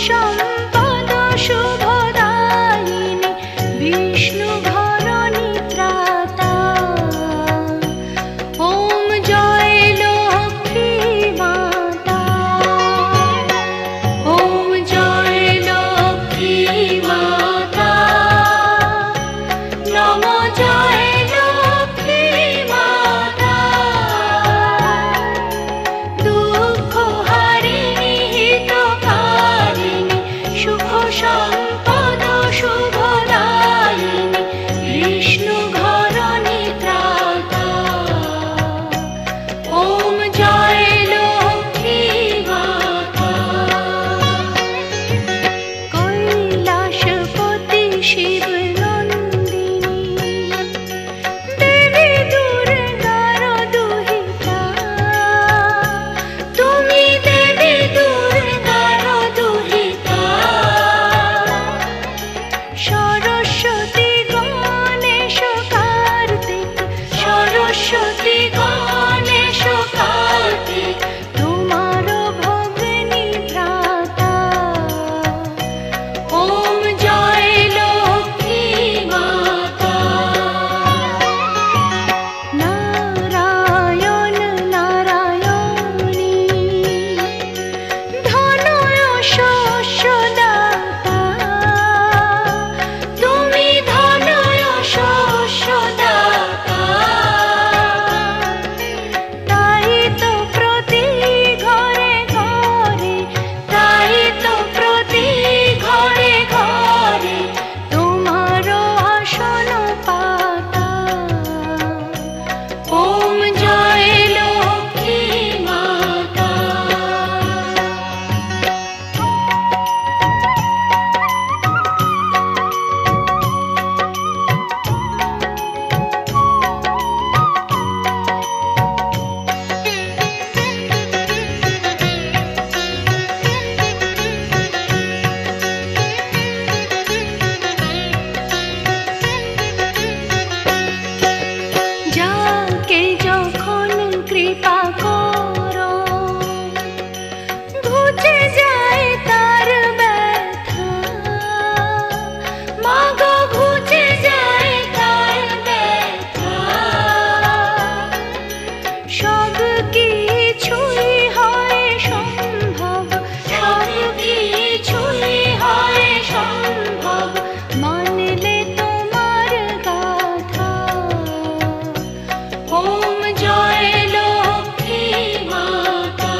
সম্পদ শুভদায়িনী বিষ্ণু ঘরণী ত্রাতা। ওম জয় লক্ষ্মী মাতা, ওম জয় লক্ষ্মী মাতা, নম জয় লক্ষ্মী মাতা। দুঃখ হারিণী হিতকারিণী সুখ সম্পদ শুভদায়িনী বিষ্ণু ঘরণী ত্রাতা। ওম জয় লক্ষ্মী মাতা। কৈলাসপতি শিব নন্দিনী দেবী দুর্গার দুহিতা। তুমি দেবী দুর্গার দুহিতা। সরস্বতী গণেশ কার্তিক, সরস্বতী গণেশ কার্তিক তোমার ভগিনী ভ্রাতা। ওম জয় লক্ষ্মী মাতা। নারায়ণ নারায়ণী ধনয় শস্য দাতা। তুমি ধনয় শস্য দাতা। তাই তো প্রতি ঘরে ঘরে, তাই তো প্রতি ঘরে ঘরে তোমার আসন পাতা। ওম জয় লক্ষ্মী মাতা। যাকে যখন কৃপা করো ঘুচে যায় তার ব্যথা। মাগো ঘুচে যায় তার ব্যথা। সব কিছুই হয় সম্ভব, সব কিছুই হয় সম্ভব মানলে তোমার গাথা। ওম জয় লক্ষ্মী মাতা।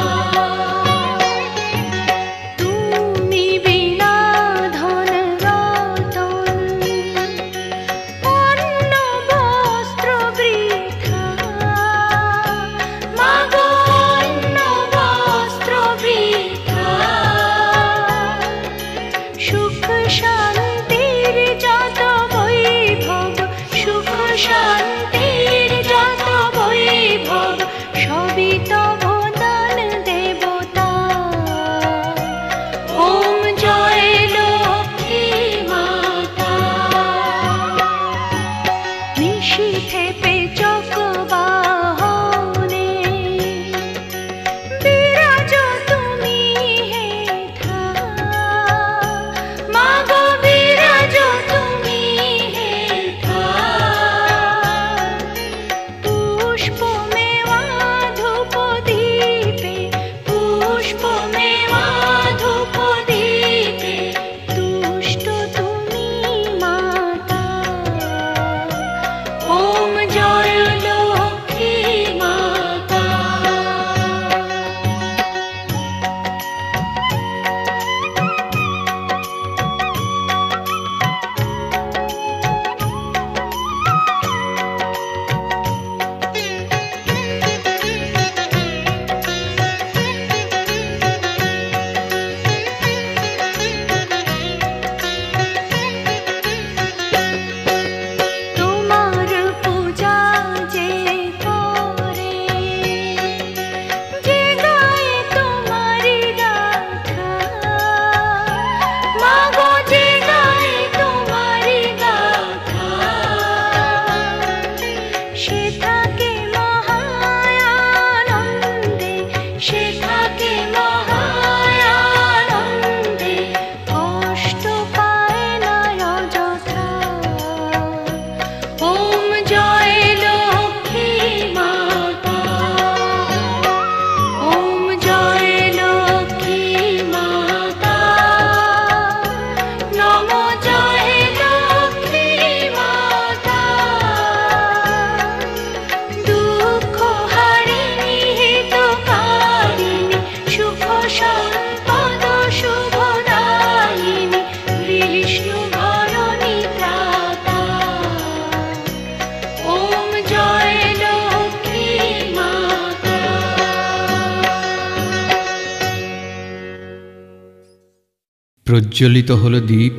প্রজ্জ্বলিত হল দীপ,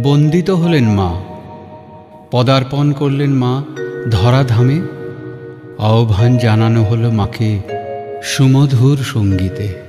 বন্দিত হলেন মা, পদার্পণ করলেন মা ধরাধামে, আহ্বান জানানো হলো মাকে সুমধুর সঙ্গীতে।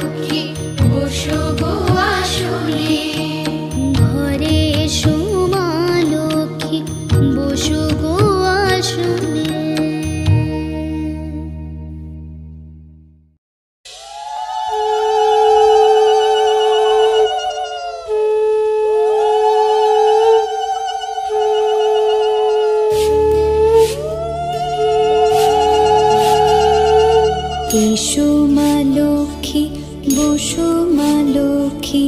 লক্ষ্মী বসো মা লক্ষ্মী,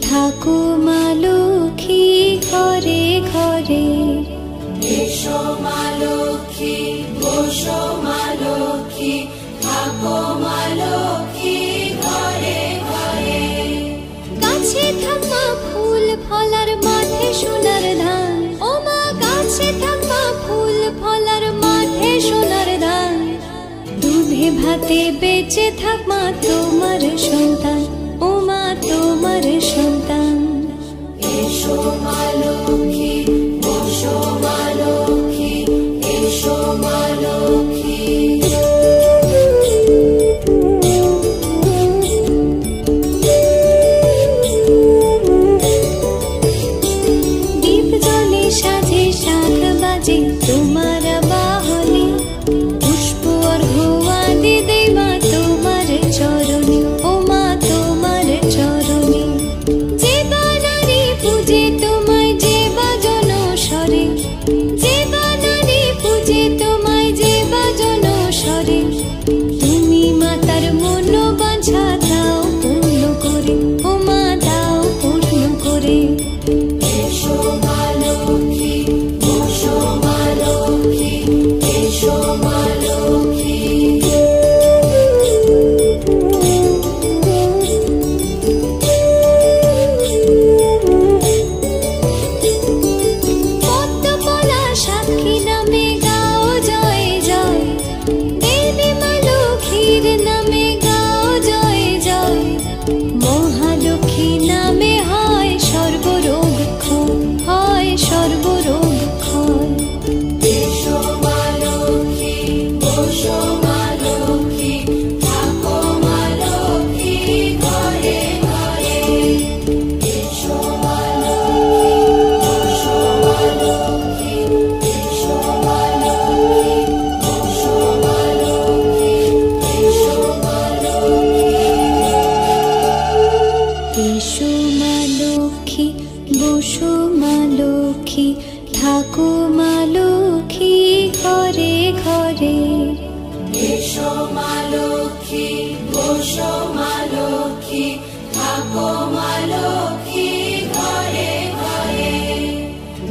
থাকো মা লক্ষ্মী ঘরে ঘরে। এসো মা লক্ষ্মী, বসো মা লক্ষ্মী, থাকো মা লক্ষ্মী ঘরে ঘরে। গাছে থাকা ফুল ফলার মাঠে সোনার ধান, ও মা গাছে থাকা ফুল ফলার মাঠে সোনার ধান। দুধে ভাতে বেঁচে থাক মা তোমার সন্তান, ও মা তোমার সন্তান। এসো মা লক্ষ্মী, বসো মা লক্ষ্মী, এসো মা লক্ষ্মী। দীপ জ্বলে সাজে শাখ বাজে তোমার বাহনে, পুষ্প অর্ঘ্য আদি দেই মা তোমার চরণে, ও মা তোমার চরণে। যে বানারে পূজে তোমায় যে বাজন স্বরে, যে বানারে পূজে তোমায় যে বাজন স্বরে। তুমি মাতার মন বাঞ্ছা দাও পূর্ণ করে, ও মা দাও পূর্ণ করে। এসো মা লক্ষ্মী, বসো মা লক্ষ্মী, এসো মা লক্ষ্মী। পদ্মপলা সাক্ষী নামে গাও জয় জয়, দেবী মা লক্ষ্মীর নামে গাও জয় জয়। মহালক্ষ্মী নামে হয় সর্বরোগ ক্ষয়, হয় সর্বরোগ ক্ষয়। এসো মা লক্ষ্মী, বসো মা লক্ষ্মী, থাকো মা লক্ষ্মী ঘরে ঘরে। এসো মা লক্ষ্মী, বসো মা লক্ষ্মী, এসো মা লক্ষ্মী, বসো মা লক্ষ্মী, এসো মা লক্ষ্মী। এসো মা লক্ষ্মী, বসো মা লক্ষ্মী, থাকো মা লক্ষ্মী ঘরে ঘরে। এসো মা লক্ষ্মী, বসো মা লক্ষ্মী, থাকো মা লক্ষ্মী ঘরে ঘরে।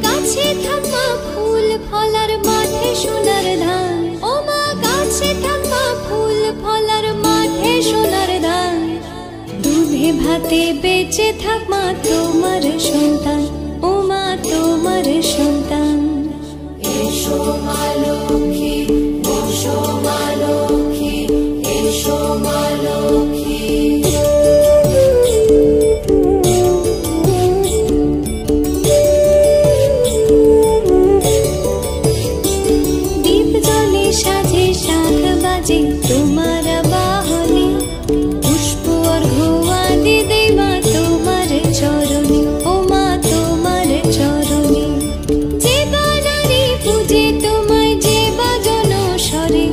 গাছে থাকা ফুল ফলার মাঠে সোনার ধান, ও মা গাছে থাকা ফুল ফলার মাঠে সোনার ধান। দুধে ভাতে বেঁচে থাক মা তোমার সন্তান, ও মা তোমার সন্তান। এসো মা লক্ষ্মী, বসো মা লক্ষ্মী, এসো মা লক্ষ্মী। দীপ জ্বলে সাজে শাখ বাজে তোমার বাহনে, পুষ্প অর্ঘ্য আদি দেই মা তোমার চরণে, ও মা তোমার চরণে। যে বানারে পূজে তোমায় যে বাজন স্বরে,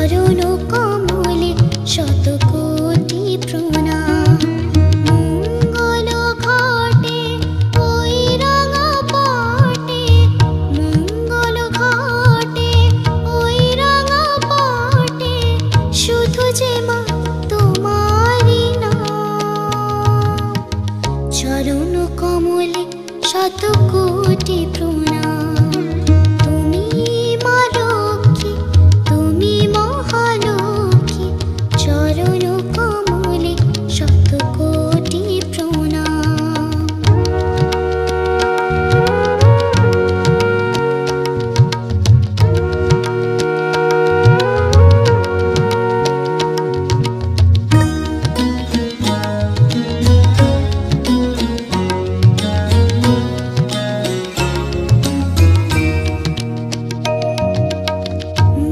চরণ কমলে শত কোটি প্রণাম। মঙ্গল ঘটে ওই রাঙা পাটে, মঙ্গল ঘটে ওই রাঙা পাটে, শুধু যে মা তোমারি নাম। চরণ কমলে শত কোটি প্রণাম। তুমি মা লক্ষ্মী, তুমি মহালক্ষ্মী, চরণ কমলে শত কোটি প্রণাম।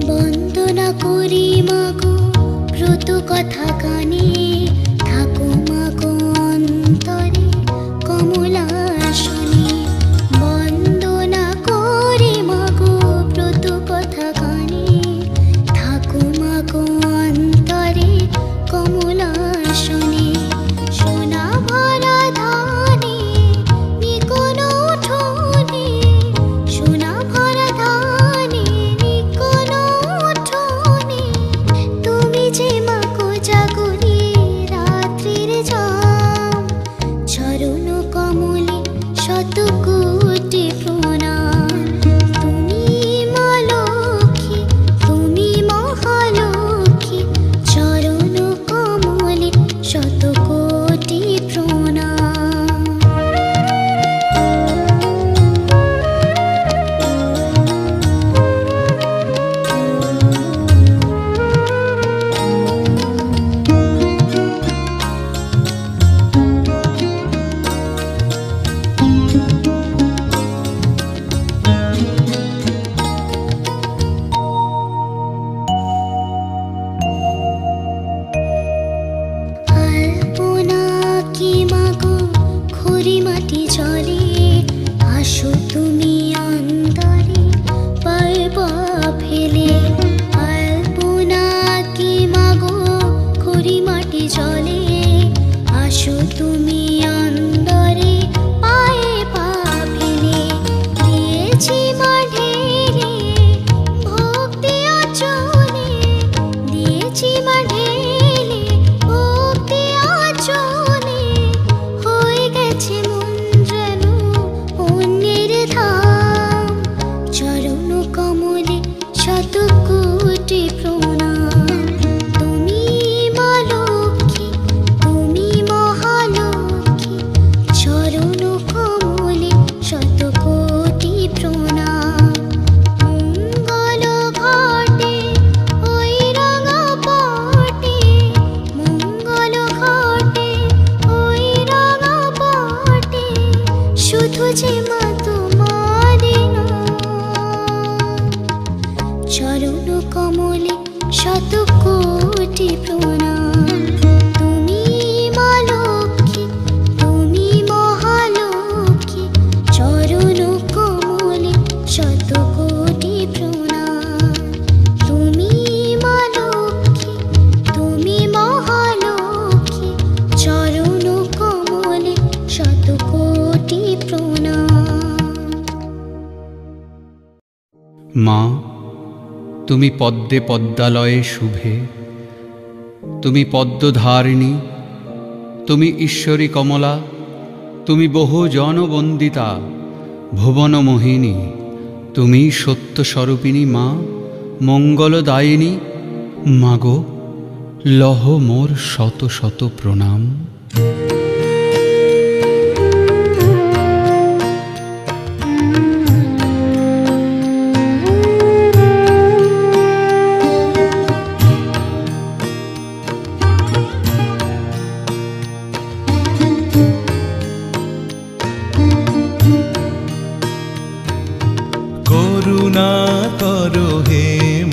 বন্দনা করি মাগো ব্রত কথা গানে, থাকো মাগো অন্তরে কমলাসনে। বন্দনা করি মাগো ব্রত কথা গানে, থাকো মাগো অন্তরে কমলাসনে। সোনা ভরা ধানে নিকোন উঠোনে, সোনা ভরা ধানে নিকোন উঠোনে, তুমি যে মা কোজাগরী রাত্রির জাম। চরণ কমলে শত কোটি প্রণাম। তুমি মা লক্ষ্মী, তুমি মহালক্ষ্মী, চরণ কমলে শত কোটি প্রণাম। আলপনা কি মাগো খড়ি মাটি জলে, আসো তুমি অন্তরে পারবা ফেলে। আলপনা কি মাগো খড়ি মাটি জলে, আসো তুমি অন্তরে পায়ে পা ফেলে। দিয়েছি মা ঢেলে ভক্তি অচলে, দিয়েছি মা ঢেলে ভক্তি অচলে, হয়ে গেছে মন যেন অন্যের ধাম। চরণ কমলে শত কোটি প্রণাম। তুমি মা লক্ষ্মী, তুমি মহালক্ষ্মী, চরণ কমলে শত কোটি প্রণাম। মঙ্গল ঘটে ওই রাঙা পাটে, মঙ্গল ঘটে ওই রাঙা পাটে, শুধু যে মা তোমারি নাম। চরণ কমলে শত কোটি প্রণাম। তুমি মা লক্ষ্মী, তুমি মহালক্ষ্মী, চরণ কমলে শত কোটি প্রণাম। তুমি মা লক্ষ্মী, তুমি মহালক্ষ্মী, চরণ কমলে শত কোটি প্রণাম। মা, তুমি পদ্মে পদ্মালয়ে শুভে, তুমি পদ্মধারিণী, তুমি ঈশ্বরী কমলা, তুমি বহু জনবন্দিতা ভুবন মোহিনী। তুমি সত্যস্বরূপিণী মা, মঙ্গলদায়িনী। মাগো, লহ মোর শত শত প্রণাম। করুণা করো হে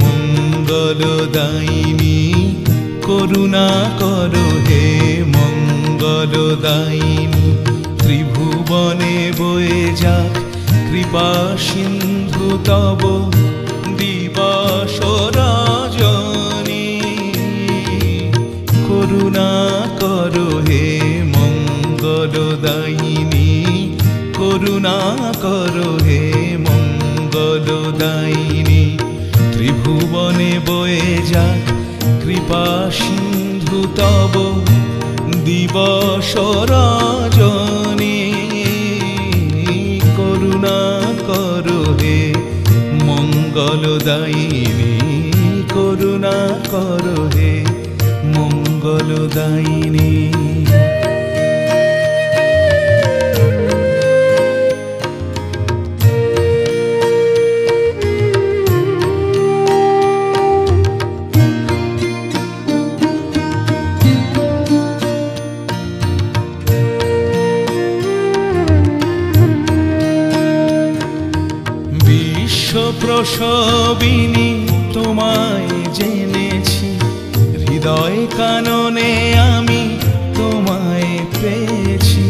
মঙ্গলদায়িনী, করুণা করো হে মঙ্গলদায়িনী। ত্রিভুবনে বয়ে যাক কৃপা সিন্ধু তব দিবস রজনী। করুণা করো হে মঙ্গলদায়িনী, করুণা করো হে মঙ্গলদায়িনী। ত্রিভুবনে বয়ে যাক কৃপা সিন্ধু তব দিবস রজনী, করুণা করো হে মঙ্গলদায়িনী, করুণা করো হে মঙ্গলদায়িনী। প্রসবিনী তোমায় জেনেছি, হৃদয় কাননে আমি তোমায় পেয়েছি।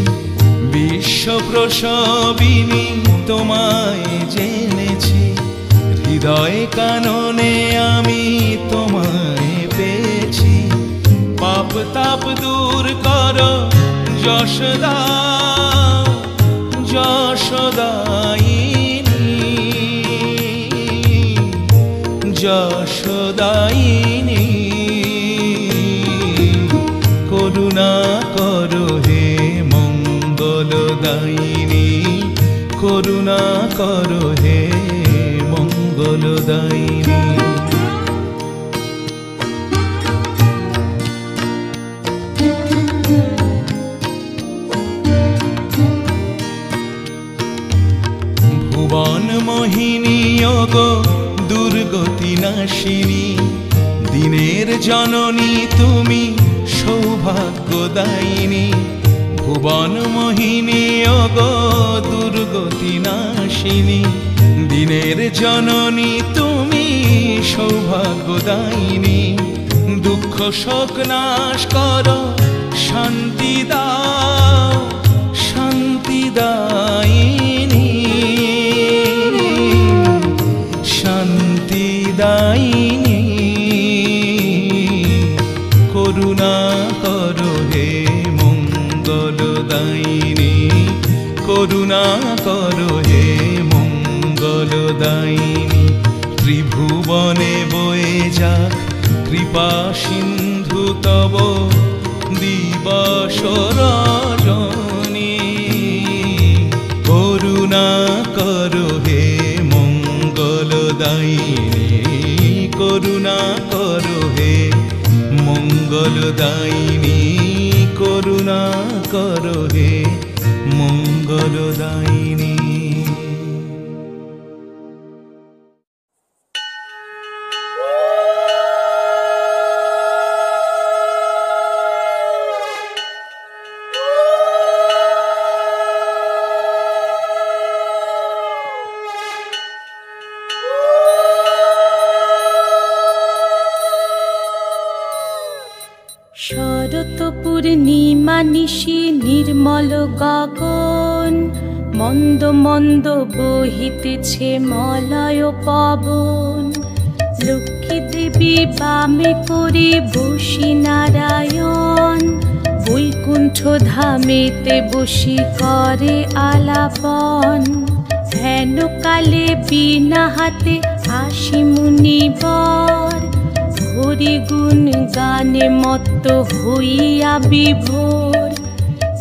বিশ্ব প্রসবিনী তোমায় জেনেছি, হৃদয় কাননে আমি তোমায় পেয়েছি। পাপ তাপ দূর করো যশোদা, যশোদায়িনী, যশোদায়িনী। করুণা করো হে মঙ্গলদায়িনী, করুণা করো হে মঙ্গলদায়িনী। ভুবন মোহিনী ওগো দুর্গতি নাশিনী, দিনের জননী তুমি সৌভাগ্যদায়িনী। ভুবন মোহিনী ওগো দুর্গতি নাশিনী, দিনের জননী তুমি সৌভাগ্যদায়িনী। দুঃখ শোক নাশ করো শান্তি দাও, শান্তিদায়িনী, শান্তিদায়িনী। করুণা করো হে মঙ্গলদায়িনী, করুণা করো হে মঙ্গলদায়িনী। ত্রিভুবনে বয়ে যাক কৃপা সিন্ধু তব দিবস রজনী, করুণা করো হে মঙ্গলদায়িনী, করুণা করো হে মঙ্গলদায়িনী, করুণা করো হে মঙ্গলদায়িনী। শরৎ পূর্ণিমা নিশি নির্মল গগন, মন্দ মন্দ বহিতেছে মলয় পবন। লক্ষ্মী দেবী বামে করে বসি নারায়ণ, বৈকুণ্ঠ ধামেতে বসি করে আলাপন। হেন কালে বিনা হাতে আসি মুনিবর, হরি গুণ গানে মত্ত হইয়া বিভোর।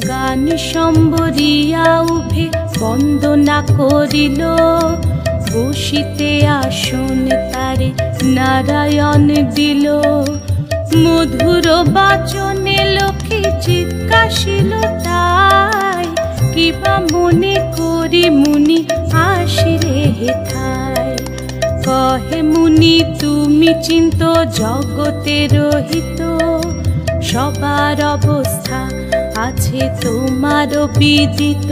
গান সম্বরিয়া উভে বন্দনা করিল, বসিতে আসন তারে নারায়ণ দিল। মধুর বাচনে লক্ষ্মী জিজ্ঞাসিল তাই, কিবা মনে করি মুনি আসিরে হেথায়। কহে মুনি তুমি চিন্ত জগতের হিত, সবার অবস্থা আছে তোমার বিদিত।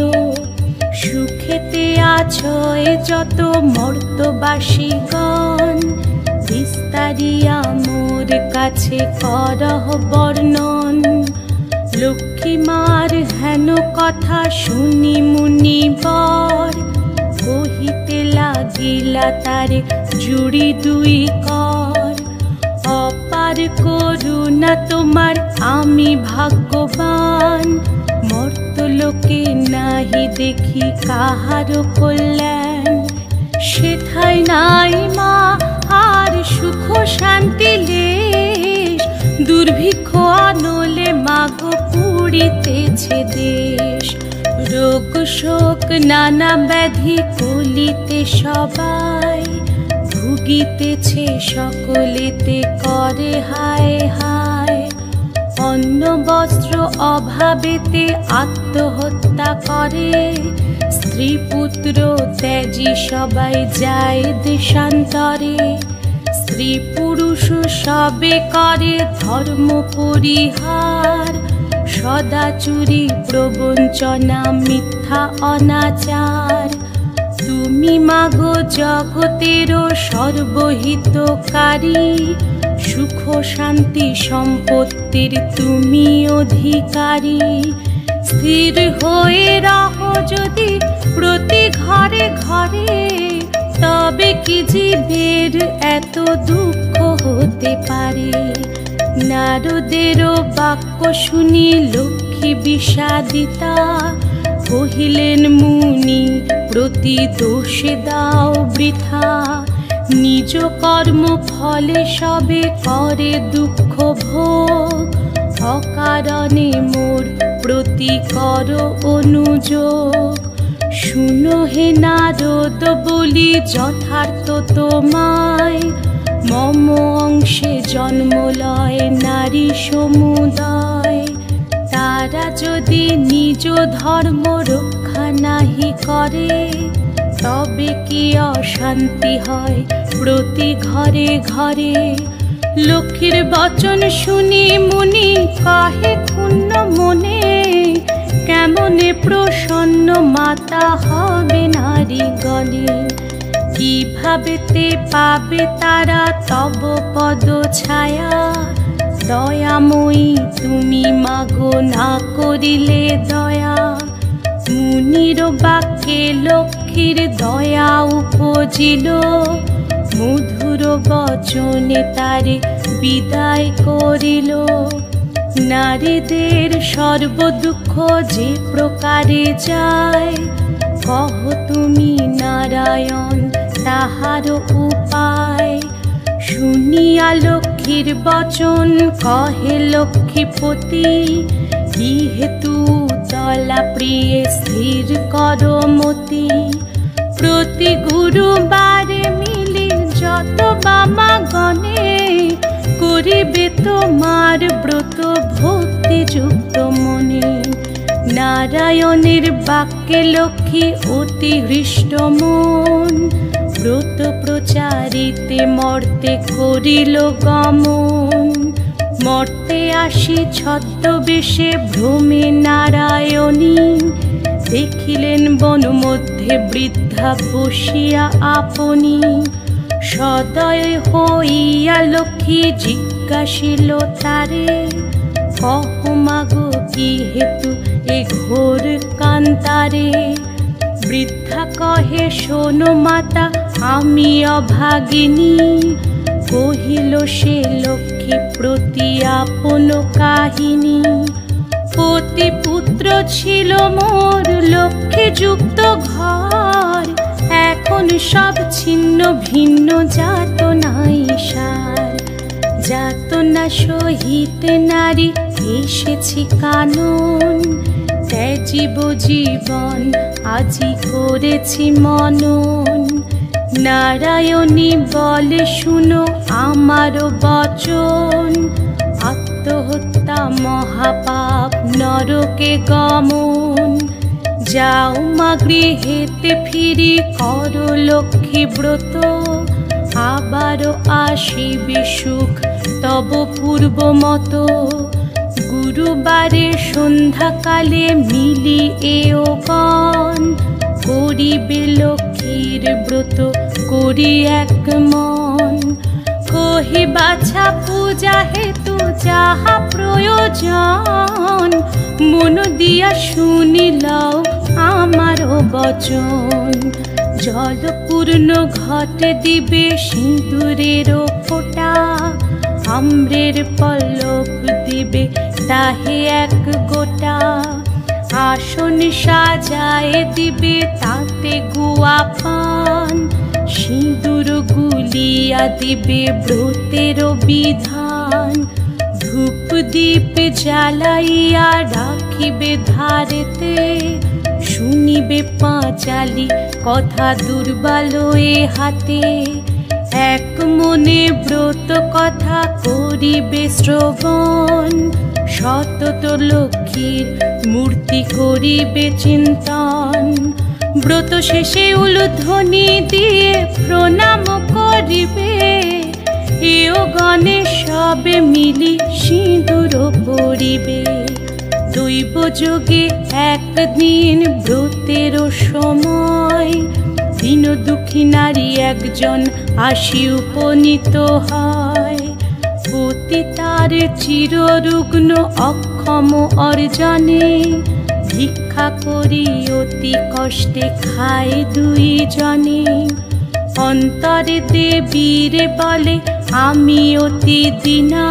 সুখেতে আছো এ যত মর্তবাসীগণ, বিস্তারিয়া মোর কাছে করহ বর্ণন। লক্ষ্মী মার হেন কথা শুনি মুনিবর, কহিতে লাগিলা তারে জুড়ি দুই কর। অপার অপার করুণা তোমার আমি ভাগ্যবান, মর্তলোকে নাহি দেখি কাহারো কল্যাণ। সেথায় নাই মা আর সুখ শান্তি লেশ, দুর্ভিক্ষ আনলে মাগো পুড়িতেছে দেশ। রোগ শোক নানা ব্যাধি কলিতে সবাই, ভুগিতেছে সকলেতে করে হায় হায়। অন্ন বস্ত্র অভাবেতে আত্মহত্যা করে, স্ত্রী পুত্র ত্যাজি সবাই যায় দেশান্তরে। স্ত্রী পুরুষ সবে করে ধর্ম পরিহার, সদা চুরি প্রবঞ্চনা মিথ্যা অনাচার। তুমি মাগো জগতের সর্বহিতকারী, সুখ শান্তি সম্পত্তির তুমি অধিকারী। স্থির হয়ে রহো যদি প্রতি ঘরে ঘরে, তবে কি জীবের এত দুঃখ হতে পারে। নারদেরও বাক্য শুনি লক্ষ্মী বিষাদিতা, কহিলেন মুনি প্রতি দোষে দাও বৃথা। নিজ কর্ম ফলে সবে করে দুঃখ ভোগ, অকারণে মোর প্রতি কর অনুযোগ। শুনো হে নারদ বলি যথার্থ তোমায়, মম অংশে জন্ম লয় নারী সমুদয়। তারা যদি নিজ ধর্ম রক্ষা নাহি করে, তবে কি অশান্তি হয় প্রতি ঘরে ঘরে। লক্ষ্মীর বচন শুনি মুনি কাহে ক্ষুণ্ণ মনে, কেমনে প্রসন্ন মাতা হবে নারীগণে। কিভাবেতে পাবে তারা তব পদ ছায়া, দয়াময়ী তুমি মাগো না করিলে দয়া। মুনির বাক্যে লক্ষ্মীর দয়া উপজিল, মধুর বচনে তারে বিদায় করিল। নারীদের সর্বদুঃখ যে প্রকারে যায়, কহ তুমি নারায়ণ তাহার উপায়। শুনিয়া লক্ষ্মীর বচন কহে লক্ষ্মীপতি, কি হেতু তলা প্রিয়ে স্থির কর মতি। প্রতি গুরুবারে মিলি যত বামা গণে, করিবে তোমার ব্রত ভক্তি যুক্ত মনে। নারায়ণের বাক্যে লক্ষ্মী অতি হৃষ্ট মন, ব্রত প্রচারিতে মর্তে করিল গমন। মর্তে আসি ছদ্মবেশে ভ্রমে নারায়ণী, দেখিলেন বন মধ্যে বৃদ্ধা বসিয়া আপনি। সদয় হইয়া লক্ষ্মী জিজ্ঞাসিল তারে, কহ মাগো কি হেতু এ ঘোর কান্তারে। বৃদ্ধা কহে শোনো মাতা আমি অভাগিনী, কহিল সে লক্ষ্মী প্রতি আপন কাহিনী। পতি পুত্র ছিল মোর লক্ষ্মী যুক্ত ঘর, এখন সব ছিন্ন ভিন্ন যাতনাই সার। যাতনা সহিতে নারী এসেছি কানন, ত্যাজিব জীবন আজি করেছি মনন। নারায়ণী বলে শুনো আমার বচন, আত্মহত্যা মহাপাপ নরকে গমন। যাও মা গৃহেতে ফিরি কর লক্ষ্মী ব্রত, আবারও আসিবে সুখ তব পূর্ব মতো। গুরুবারে সন্ধ্যাকালে মিলি এও গণ, করিবে লক্ষ্মীর ব্রত করি এক মন। কহি বাছা পূজা হেতু যাহা প্রয়োজন, মন দিয়া শুনিলাও আমার বচন। জলপূর্ণ ঘটে দিবে সিঁদুরের ফোঁটা, আম্রের পল্লব দিবে তাহে এক গোটা, আসন সাজায় দিবে তাতে গুয়া পান, সিঁদুর গুলিয়া দিবে ব্রতের বিধান, ধূপ দীপ জ্বালাইয়া রাখিবে ধারেতে, শুনিবে পাঁচালি কথা দুর্বালয়ে হাতে, এক মনে ব্রত কথা করিবে শ্রবণ, সতত লক্ষ্মীর মূর্তি করিবে চিন্তন, ব্রত শেষে উলুধ্বনি দিয়ে প্রণাম করিবে, এও গণেশ সবে মিলি সিঁদুর পরিবে। দৈব যোগে একদিন ব্রতের সময়, দীন দুঃখী নারী একজন আসি উপনীত হয়, পতি তার চিররুগ্ন অক্ষম অর্জনে, ভিক্ষা করি অতি কষ্টে খায় দুইজনে, অন্তরে দেবীরে বলে আমি অতি দীনা,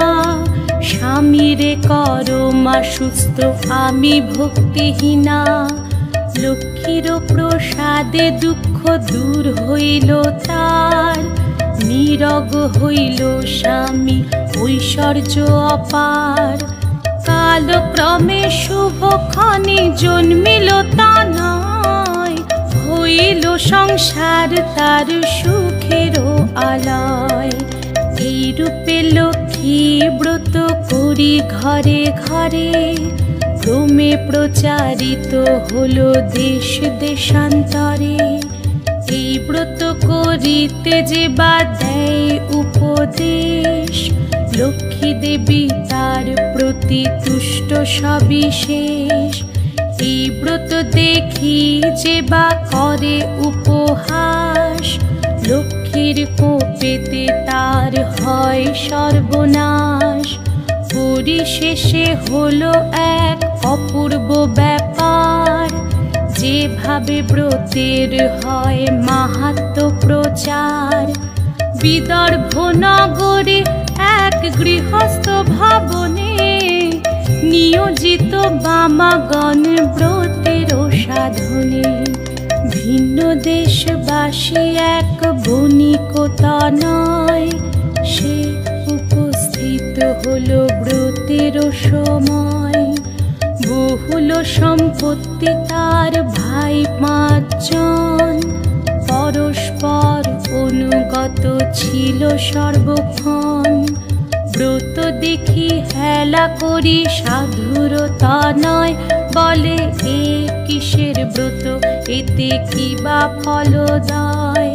স্বামীরে করো মা সুস্থ আমি ভক্তিহীনা, লক্ষ্মীর প্রসাদে দুঃখ দূর হইল তার, নীরগ হইল স্বামী ঐশ্বর্য অপার, কালক্রমে শুভক্ষণে জন্মিল তা নয়, হইল সংসার তার সুখেরও আলয়, এইরূপে লক্ষ্মী ব্রত করি ঘরে ঘরে, ক্রমে প্রচারিত হলো দেশ দেশান্তরে, এই ব্রত করিতে যে বা দেয় উপদেশ, লক্ষ্মী দেবী তার প্রতি তুষ্ট সবিশেষ, এই ব্রত দেখি যে বা করে উপহাস, লক্ষ্মীর কোপেতে তার হয় সর্বনাশ, পরিশেষে হলো এক অপূর্ব ব্যাপার, যেভাবে ব্রতের হয় মাহাত্ম্য প্রচার, বিদর্ভ নগরে এক গৃহস্থ ভবনে, নিয়োজিত বামাগণ ব্রতের সাধনে, ভিন্ন দেশবাসী এক বণিকতা নয়, সে উপস্থিত হলো ব্রতের সময়, বহুল সম্পত্তি তার ভাই পাঁচজন, পরস্পর অনুগত ছিল সর্বক্ষণ, ব্রত দেখি হেলা করি সাধুরতা নয়, বলে এ কিসের ব্রত এতে কি বা ফলদায়,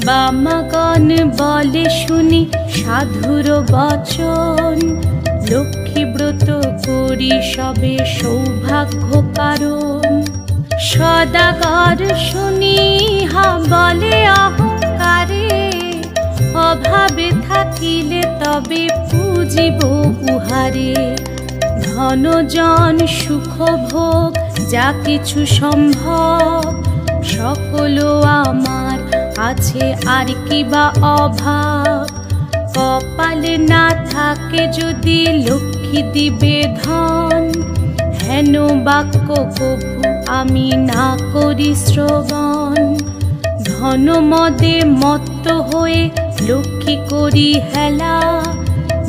বামাগণ বলে শুনি সাধুর বচন, লক্ষ্মী ব্রত করি সবে সৌভাগ্য কারণ, সদাগর শুনি হা বলে অহংকারে, অভাবে থাকিলে তবে পুজিব উহারে, ধন জন সুখ ভোগ যা কিছু সম্ভব, সকল আমার আছে আর কি বা অভাব, কপালে না থাকে যদি লক্ষ্মী দিবে ধন, হেন বাক্য কভু আমি না করি শ্রবণ, ধন মদে মত্ত হয়ে লক্ষ্মী করি হেলা,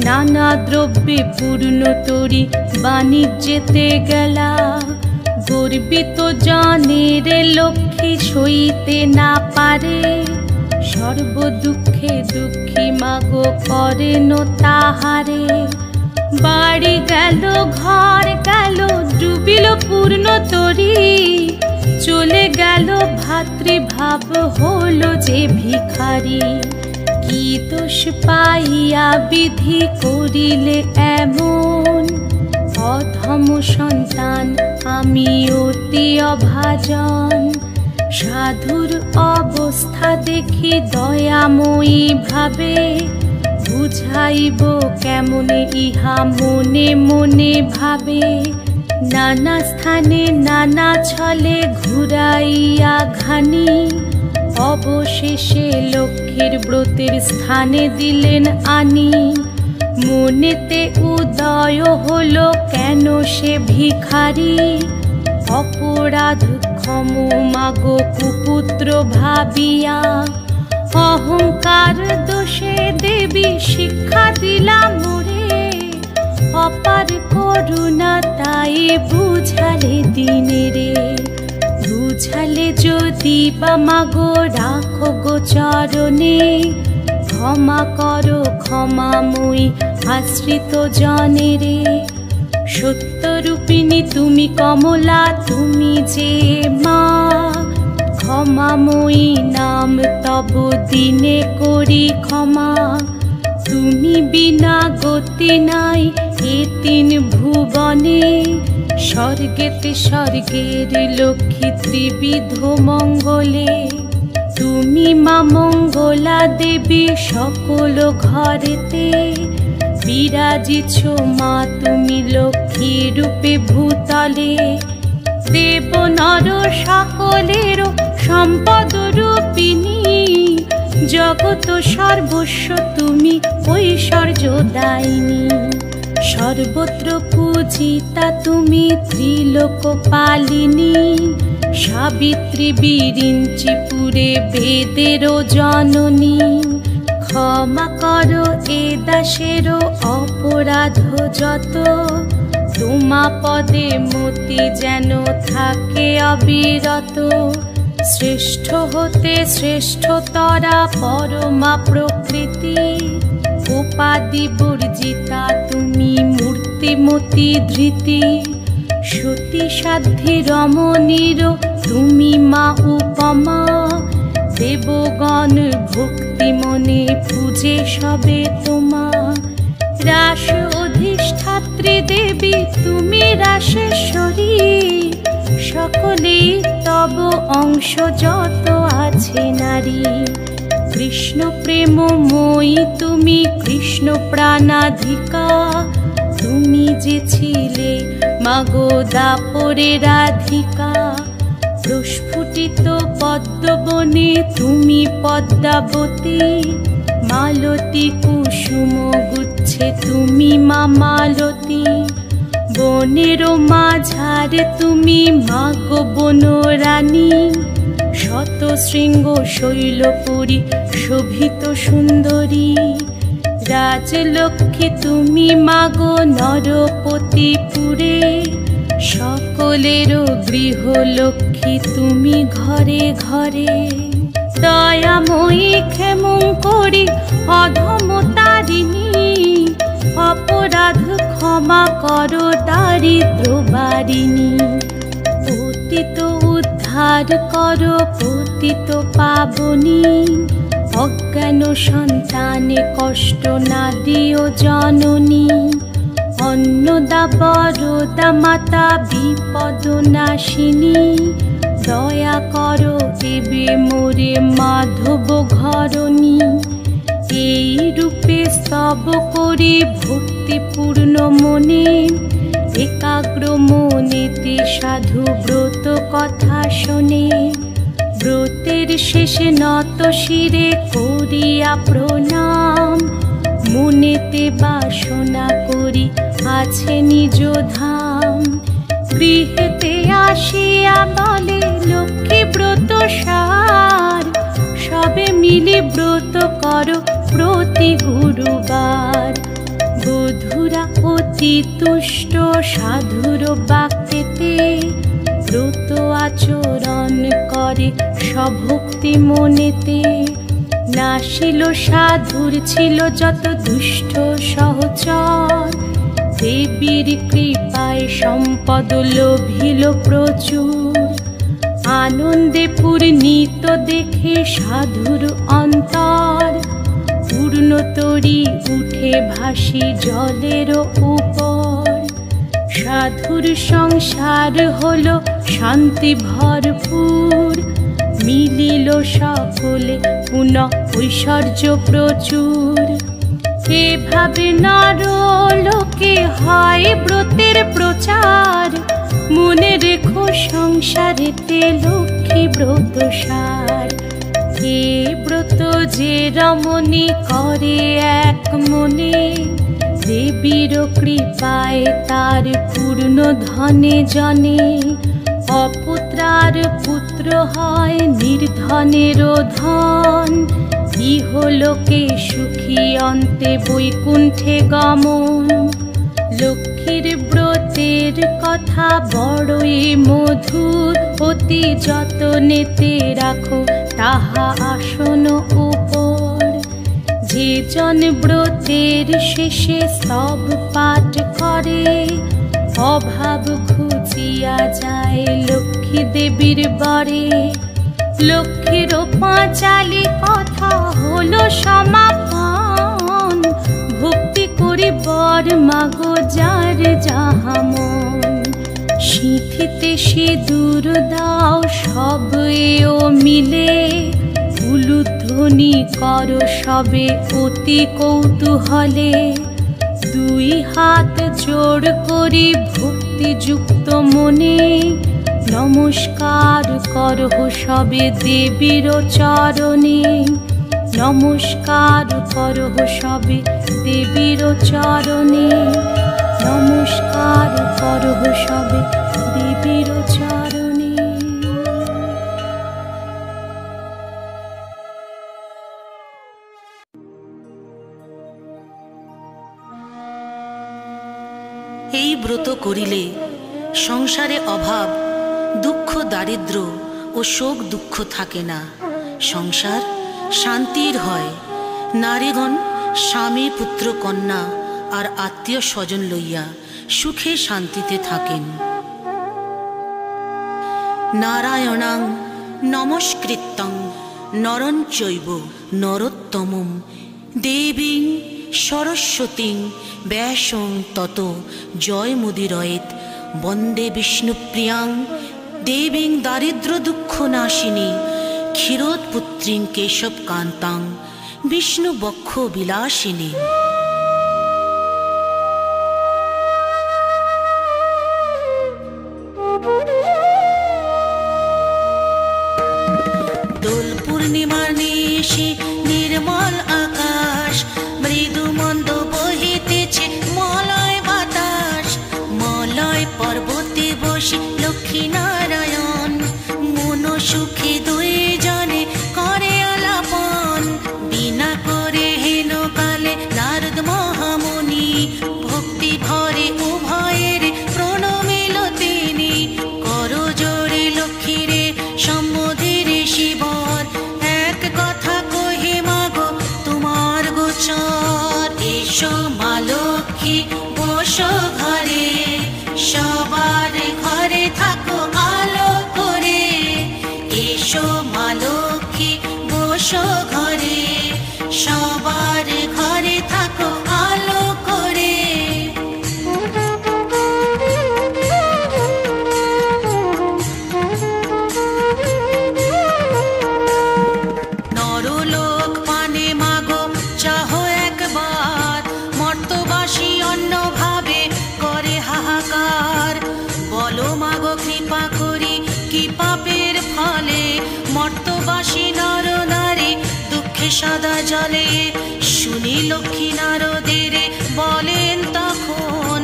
নানা দ্রব্যে পূর্ণ তরি বাণিজ্যেতে গেলা, গর্বিত জনের লক্ষ্মী সইতে না পারে, সর্ব দুঃখে দুঃখী মাগো করেন তাহারে, বাড়ি গেল ঘর গেল ডুবিল পূর্ণ তরি, চলে গেল ভাতৃভাব হলো যে ভিখারি, কি দোষ পাইয়া বিধি করিলে এমন, অধম সন্তান আমি অতি অভাজন, সাধুর অবস্থা দেখি দয়াময়ী ভাবে, বুঝাইব কেমনে ইহা মনে মনে ভাবে, নানা স্থানে নানা ছলে ঘুরাইয়া ঘানি, অবশেষে লক্ষ্মীর ব্রতের স্থানে দিলেন আনি, মনেতে উদয় হলো কেন সে ভিখারি, অপরাধ ক্ষম মাগো কুপুত্র ভাবিয়া, অহংকার দোষে দেবী শিক্ষা দিলাম মোরে, অপার করুণা তাই বুঝালে দিনে রে, বুঝালে যদি বা মাগো রাখো গো চরণে, ক্ষমা করো ক্ষমাময়ী আশ্রিত জনে রে, সত্যরূপিণী তুমি কমলা তুমি যে মা, ক্ষমাময়ী নাম তব দিনে করি ক্ষমা, তুমি বিনা গতি নাই এ তিন ভুবনে, স্বর্গেতে স্বর্গের লক্ষ্মী ত্রিবিধ মঙ্গলে, তুমি মা মঙ্গলা দেবী সকল ঘরেতে, বিরাজিছ মা তুমি লক্ষ্মী রূপে ভূতলে, দেব নর সকলের সম্পদ রূপিণী, জগত সর্বস্ব তুমি ঐশ্বর্য দায়িনী, সর্বত্র পূজিতা তুমি ত্রিলোক পালিনী, সাবিত্রী বিরিঞ্চিপুরে বেদের জননী, ক্ষমা করো এ দাসের অপরাধ যত, তোমা পদে মতি যেন থাকে অবিরত, শ্রেষ্ঠ হতে শ্রেষ্ঠতরা পরমা প্রকৃতি, উপাধি বর্জিতা তুমি মূর্তিমতি ধৃতি, সতী সাধ্যি রমণীর তুমি মা উপমা, দেবগণ ভক্তি মনে পূজে সবে তোমা, রাস অধিষ্ঠাত্রী দেবী তুমি রাসেশ্বরী, সকলেই তব অংশ যত আছে নারী, কৃষ্ণ প্রেমময়ী তুমি কৃষ্ণ প্রাণাধিকা, তুমি যে ছিলে মাগো দাপরে রাধিকা, প্রস্ফুটিত পদ্মবনে তুমি পদ্মাবতী, মালতী কুসুম গুচ্ছে তুমি মা মালতী, বনের মাঝারে তুমি মাগো বনরানী, শত শৃঙ্গ শৈলপুরী শোভিত সুন্দরী, রাজলক্ষ্মী তুমি মাগো নরপতিপুরে, সকলের গৃহলক্ষ্মী তুমি ঘরে ঘরে, দয়াময়ী ক্ষেমঙ্করী অধমতারিণী, অপরাধ ক্ষমা করো দারিদ্র বারিণী, পতিত উদ্ধার করো পতিত পাবনী, অজ্ঞান সন্তানে কষ্ট না দিও জননী, অন্নদা বরদা মাতা বিপদ নাশিনী, দয়া করো দেবে মোরে মাধব ঘরণী, এই রূপে স্তব করি ভক্তিপূর্ণ মনে, একাগ্র মনেতে সাধু ব্রত কথা শোনে, ব্রতের শেষে নত শিরে করিয়া প্রণাম, মনেতে বাসনা করি আছে নিজ ধাম, গৃহেতে আসিয়া বলে লক্ষ্মী ব্রত সার, সবে মিলে ব্রত করো প্রতি গুরুবার, বধুরা অতি তুষ্ট সাধুর বাক্যেতে, ব্রত আচরণ করে সভক্তি মনেতে, নাশিল সাধুর ছিল যত দুষ্ট সহচর, দেবীর কৃপায় সম্পদ লোভিল প্রচুর, আনন্দে পূর্ণিত দেখে সাধুর অন্তর, পূর্ণতরী উঠে ভাসি জলের উপর, সাধুর সংসার হলো শান্তি ভরপুর, মিলিল সকলে পুনঃ ঐশ্বর্য প্রচুর, এভাবে নর লোকে হয় ব্রতের প্রচার, মনে রেখো সংসারেতে লক্ষ্মী ব্রত সার, এ ব্রত যে রমণী করে এক মনে, দেবীর কৃপায় তার পূর্ণ ধনে জনে, অপুত্রার পুত্র হয় নির্ধনেরও ধন। ইহলোকে সুখী অন্তে বৈকুণ্ঠে গমন, লক্ষ্মীর ব্রতের কথা বড়ই মধুর। অতি যতনেতে রাখো তাহা আসন উপর, যে জন ব্রতের শেষে স্তব পাঠ করে, অভাব ঘুচিয়া যায় লক্ষ্মী দেবীর বরে। লক্ষ্মীর পাঁচালি কথা হলো সমাপন, ভক্তি করি বর মাগো যার যাহা মন। সিঁথিতে সিঁদুর দাও সব এও মিলে, উলুধ্বনি করো সবে অতি কৌতূহলে। দুই হাত জোড় করি ভক্তিযুক্ত মনে, নমস্কার করো সবে দেবীর চরণে। নমস্কার করো সবে দেবীর চরণে, নমস্কার করো সবে দেবীর চরণে। এই ব্রত করিলে সংসারে অভাব, দুঃখ, দারিদ্র ও শোক দুঃখ থাকে না। সংসার শান্তির হয়। নারীগণ স্বামী, পুত্র, কন্যা আর আত্মীয় স্বজন লইয়া সুখে শান্তিতে থাকেন। নারায়ণাং নমস্কৃত্যং নরং চৈব নরোত্তমং দেবীং সরস্বতীং ব্যাসং তত জয়মুদিরয়েৎ। বন্দে বিষ্ণুপ্রিয়াং দেবীং দারিদ্র দুঃখ নাশিনী, ক্ষীরোৎপুত্রীং কেশবকান্তাং বিষ্ণু বক্ষ বিলাসিনী। দোল পূর্ণিমার নিশি নির্মল আকাশ, মৃদু মন্দ বহিতেছে মলয় বাতাস। মলয় পর্বতে বসে লক্ষ্মী নারায়ণ, মন সুখে দুই জনে করে আলাপন। বিনা করে হেন কালে নারদ মহামুনি, ভক্তি ভরে উভয়ের প্রণমিল তিনি। করো জোরে লক্ষ্মীরে সম্বোধিরে শিবর, এক কথা কহে মাগো তোমার গোচর। এসো মা লক্ষ্মী বসো ঘরে, সবার ঘরে থাকো আলো করে। এসো মা লক্ষ্মী বসো ঘরে, সবার ঘরে থাকো আলো করে। নরলোক পানে মাগো চাহো একবার, মর্তবাসী অন্যভাবে করে হাহাকার। বলো মাগো কৃপা করি কি পাপের ফলে, মর্তবাসী নর নারী দুঃখে সদা জলে। শুনি লক্ষ্মী নারদের বলেন তখন,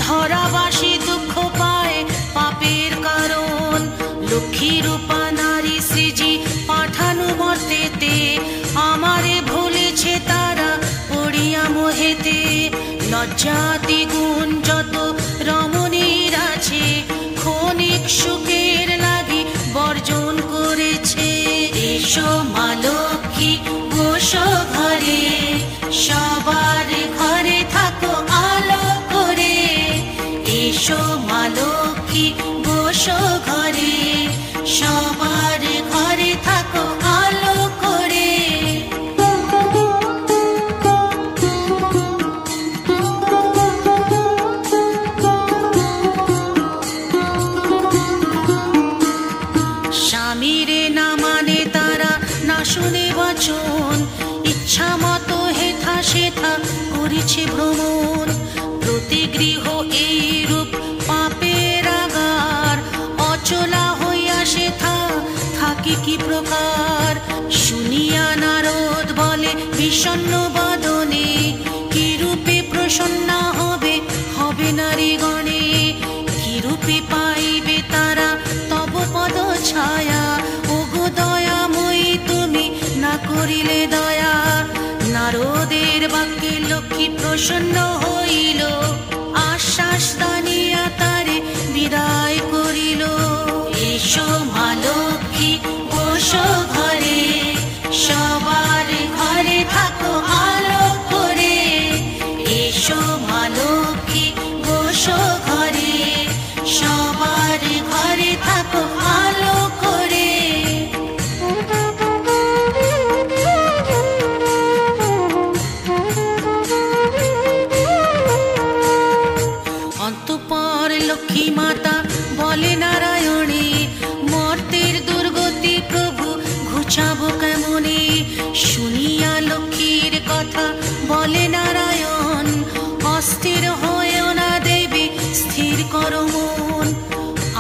ধরাবাসী দুঃখ পায় পাপের কারণ। লক্ষ্মী রূপা নারী সৃজি পাঠানো মর্তেতে, আমারে ভুলেছে তারা পড়িয়া মোহেতে। লজ্জাতি গুণ যত রমণীর আছে, ক্ষণিক সুখের লাগি বর্জন করেছে। এসো মা লক্ষ্মী বসো ঘরে, সবার ঘরে থাকো আলো করে। এসো মা লক্ষ্মী বসো ঘরে, সবার ঘরে থাকো আলো করে। স্বামীরে না মানে তারা, না শুনে বচন, ইচ্ছা মতো হেথা সেথা করেছে ভ্রমণ। প্রতি গৃহ এই রূপ পাপের আগার, অচলা হইয়া সেথা থাকে কি প্রকার। শুনিয়া নারদ বলে বিষণ্ণ বদনে, কি রূপে প্রসন্না করিলে দয়া। নারদের বাক্যে লক্ষ্মী প্রসন্ন হইল, আশ্বাস দানিয়া তারে বিদায় করিল। এসো মা লক্ষ্মী বসো ঘরে, সবার ঘরে থাকো আলো করে। এসো মা লক্ষ্মী বসো ঘরে, সবার ঘরে থাকো আলো করে। অন্তঃপর লক্ষ্মী মাতা বলে নারায়ণে, মর্তের দুর্গতি প্রভু ঘুচাবো কেমনে। শুনিয়া লক্ষ্মীর কথা বলে নারায়ণ, অস্থির হয়েও না দেবী স্থির করো মন।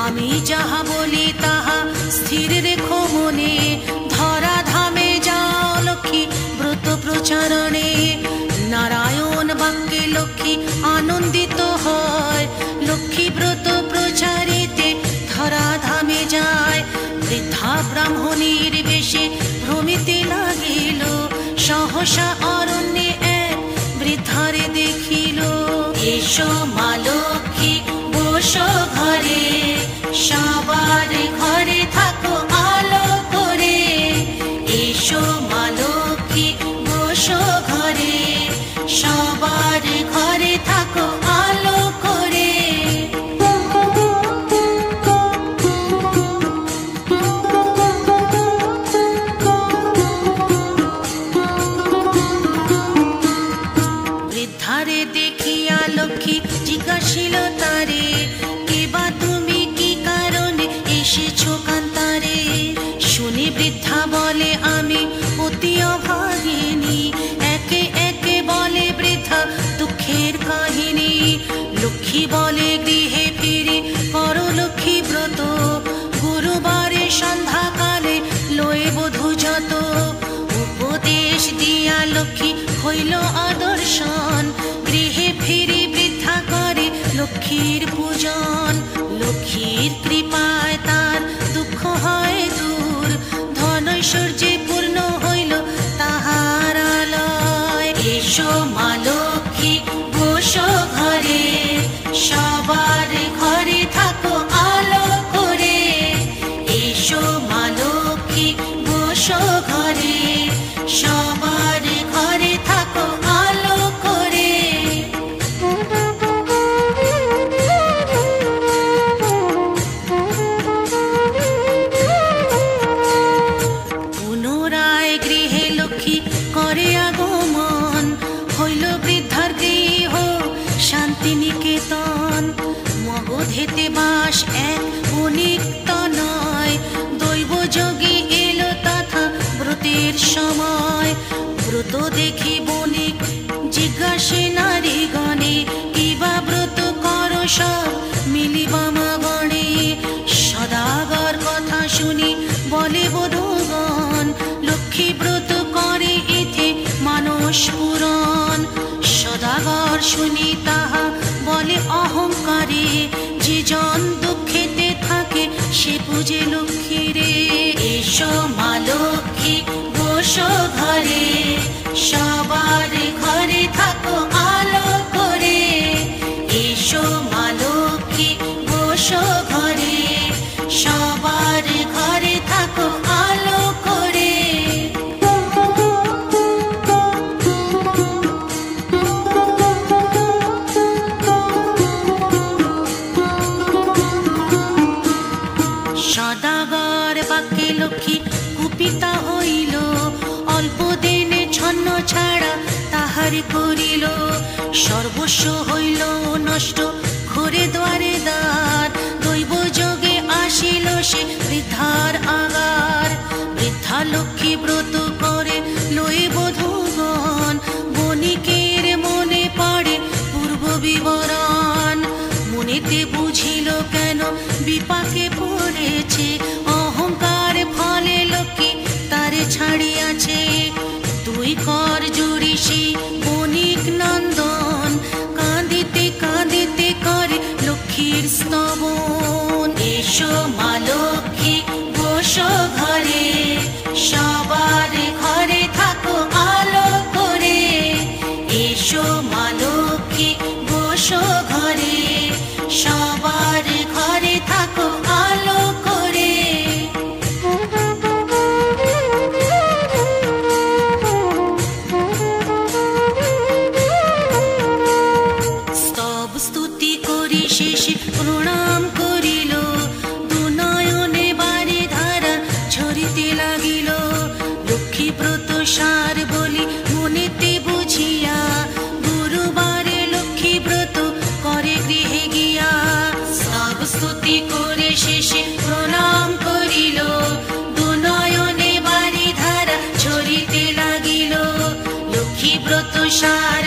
আমি যাহা বলি তাহা স্থির রেখো মনে, ধরা ধামে যাও লক্ষ্মী ব্রত প্রচারণে। নারায়ণ বাক্যে লক্ষ্মী আনন্দিত হয়, লক্ষ্মী ব্রত প্রচারিতে ধরা ধামে যায়। বৃদ্ধা ব্রাহ্মণীর বেশে ভ্রমিতে লাগিল, সহসা অরণ্যে এক বৃদ্ধারে দেখিল। এসো মা লক্ষ্মী বসো ঘরে, সবার ঘরে থাকো আলো করে। এসো মা লক্ষ্মী বসো ঘরে, সবার ঘরে থাকো আলো করে। বৃদ্ধারে দেখিয়া লক্ষ্মী জিজ্ঞাসিল তারে, কে বা তুমি, কি কারণে এসেছো কান্তারে। শুনি বৃদ্ধা বলে আমি অতি অভাগিনী, একে একে বলে বৃদ্ধা দুঃখের কাহিনী। লক্ষ্মী বলে গৃহে ফিরে করো লক্ষ্মী ব্রত, গুরুবারে সন্ধ্যাকালে লয়ে বধূ যত। উপদেশ দিয়া লক্ষ্মী হইল আদর্শন, গৃহে ফিরে বৃদ্ধা করে লক্ষ্মীর পূজন। লক্ষ্মীর কৃপায় তার দুঃখ হয় দূর, ধন ঐশ্বর্যে পূর্ণ হইল তাহার আলয়। এসো মা লক্ষ্মী বসো ঘরে, সবার ঘরে থাকো আলো করে। এসো মা লক্ষ্মী বসো ঘরে, সবার ঘরে থাকো আলো করে। পুনরায় গৃহে লক্ষ্মী করে আগমন, হইল বৃদ্ধার গৃহ শান্তিনিকেতন। মগধেতে বাস এক বণিক তনয়, দৈব যোগী এলো তথা ব্রতের সময়। ব্রত দেখি বণিক জিজ্ঞাসে নারীগণে, কিবা ব্রত করো সব মিলিবা মা গণে। সদাগর কথা শুনি বলে বধূগণ, লক্ষ্মী ব্রত করে ইথে মানস পুরাণ। সদাগর শুনি তাহা বলে অহংকারে, যে জন দুঃখেতে থাকে সে পূজে লক্ষ্মী রে। এসো মা লক্ষ্মী বসো ঘরে, সবার ঘরে থাকো আলো করে। এসো মা লক্ষ্মী বসো ঘরে, সবার ঘরে থাকো আলো করে। সদাগর বাক্যে লক্ষ্মী কুপিতা হইল, অল্প দিনে ছন্ন ছাড়া তাহার করিল। সর্বস্ব হইল নষ্ট ঘরে দ্বারে দ্বার, দৈব যোগে আসিল সে বৃদ্ধার আগার। বৃদ্ধা লক্ষ্মী ব্রত করে লয়ে বধূগণ, বণিকের মনে পড়ে পূর্ব বিবরণ। মনেতে বুঝিল কেন বিপাকে পড়েছে, অহংকার ফলে লক্ষ্মী তারে ছাড়িয়াছে। তুই কর জুড়িসি বণিক নন্দন, কাঁদিতে কাঁদিতে করে লক্ষ্মীর স্তবন। এসো মা লক্ষ্মী বসো ঘরে, সবার ঘরে ঘরে, সবার ঘরে থাকো আলো করে। স্তব স্তুতি করি শেষে প্রণাম করিল, দুনয়নে বারে ধারা ঝরিতে লাগিল। লক্ষ্মীব্রত সার বলি মনেতে বুঝিয়া, গুরুবারে লক্ষ্মীব্রত করে গৃহে গিয়া। সব স্তুতি করে শেষে প্রণাম করিল, দুনয়নে বারে ধারা ঝরিতে লাগিল। লক্ষ্মীব্রত সার